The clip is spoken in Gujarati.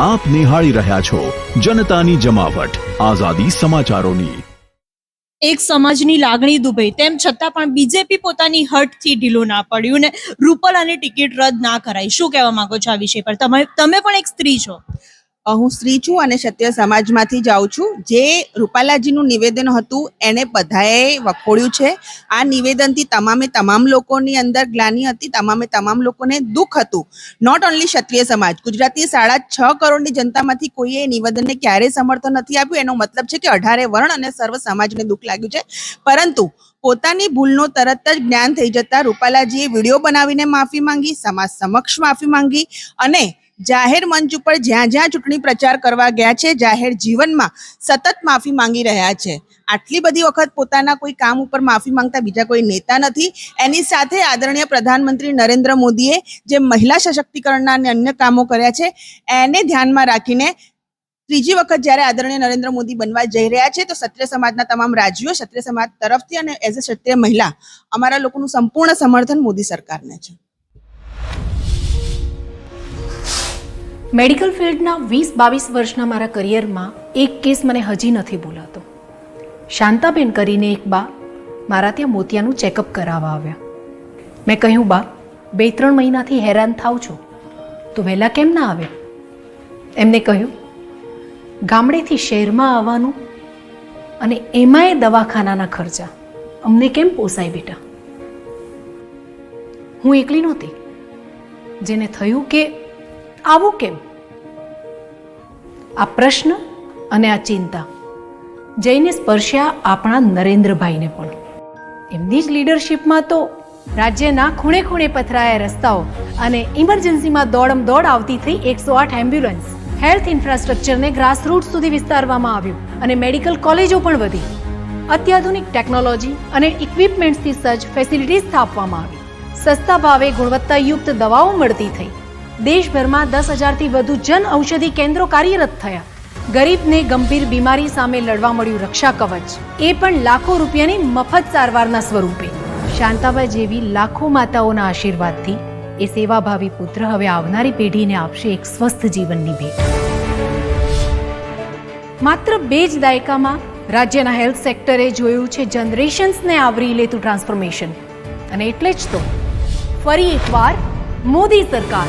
આપ નિહાળી રહ્યા છો જનતાની જમાવટ આઝાદી સમાચારોની। એક સમાજની લાગણી દુભાઈ તેમ છતાં પણ બીજેપી પોતાની હટથી ઢીલું ના પડ્યું ને રૂપાલાની ટિકિટ રદ ના કરાઈ। શું કહેવા માંગો છો આ વિષય પર? તમે પણ એક સ્ત્રી છો। હું સ્ત્રી છું અને ક્ષત્રિય સમાજમાંથી જ આવું છું। જે રૂપાલાજીનું નિવેદન હતું એને બધાએ વખોડ્યું છે। આ નિવેદનથી તમામ લોકોની અંદર ગ્લાનિ હતી, તમામ લોકોને દુઃખ હતું। નોટ ઓનલી ક્ષત્રિય સમાજ, ગુજરાતની 6.5 કરોડની જનતામાંથી કોઈએ એ નિવેદનને ક્યારેય સમર્થન નથી આપ્યું। એનો મતલબ છે કે 18 વર્ણ અને સર્વ સમાજને દુઃખ લાગ્યું છે। પરંતુ પોતાની ભૂલનો તરત જ જ્ઞાન થઈ જતા રૂપાલાજીએ વિડીયો બનાવીને માફી માંગી, સમાજ સમક્ષ માફી માંગી અને જાહેર મંચ ઉપર જ્યાં ચૂંટણી પ્રચાર કરવા ગયા છે, જાહેર જીવનમાં સતત માફી માંગી રહ્યા છે। આટલી બધી વખત પોતાના કોઈ કામ ઉપર માફી માંગતા બીજા કોઈ નેતા નથી। એની સાથે આદરણીય પ્રધાનમંત્રી નરેન્દ્ર મોદીએ જે મહિલા સશક્તિકરણના અને અન્ય કામો કર્યા છે એને ધ્યાનમાં રાખીને ત્રીજી વખત જ્યારે આદરણીય નરેન્દ્ર મોદી બનવા જઈ રહ્યા છે તો ક્ષત્રિય સમાજના તમામ રાજ્યો, ક્ષત્રિય સમાજ તરફથી અને એઝ અ ક્ષત્રિય મહિલા અમારા લોકોનું સંપૂર્ણ સમર્થન મોદી સરકારને છે। મેડિકલ ફિલ્ડના 20-22 વર્ષના મારા કરિયરમાં એક કેસ મને હજી નથી ભૂલાતો। શાંતાબેન કરીને એક બા મારા ત્યાં મોતિયાનું ચેકઅપ કરાવવા આવ્યા। મેં કહ્યું, બા 2-3 મહિનાથી હેરાન થાવ છો તો વહેલા કેમ ના આવે? એમને કહ્યું, ગામડેથી શહેરમાં આવવાનું અને એમાંય દવાખાનાના ખર્ચા અમને કેમ પોસાય બેટા? હું એકલી નહોતી જેને થયું કે આવું કેમ? આ પ્રશ્ન અને આ ચિંતા જઈને સ્પર્શ્યા આપણા નરેન્દ્રભાઈને પણ। એમની જ લીડરશિપમાં તો રાજ્યના ખૂણે ખૂણે પથરાયા રસ્તાઓ અને ઇમરજન્સીમાં દોડ આવતી થઈ 108 એમ્બ્યુલન્સ, હેલ્થ ઇન્ફ્રાસ્ટ્રક્ચરને ગ્રાસરૂટ સુધી વિસ્તારવામાં આવ્યું અને મેડિકલ કોલેજો પણ વધી। અત્યાધુનિક ટેકનોલોજી અને ઇક્વિપમેન્ટ્સથી સજ્જ ફેસિલિટીઝ સ્થાપવામાં આવી। સસ્તા ભાવે ગુણવત્તાયુક્ત દવાઓ મળતી થઈ। દેશભરમાં 10,000થી વધુ જન ઔષધિ કેન્દ્રો કાર્યરત થયા। ગરીબને ગંભીર બીમારી સામે લડવા મળ્યું રક્ષા કવચ, એ પણ લાખો રૂપિયાની મફત સારવારના સ્વરૂપે। શાંતાબા જેવી લાખો માતાઓના આશીર્વાદથી એ સેવાભાવી પુત્ર હવે આવનારી પેઢીને આપશે એક સ્વસ્થ જીવનની ભેટ। માત્ર 2 જ દાયકામાં રાજ્યના હેલ્થ સેક્ટરે જોયું છે જનરેશન્સને આવરી લેતું ટ્રાન્સફોર્મેશન। અને એટલે જ તો ફરી એકવાર મોદી સરકાર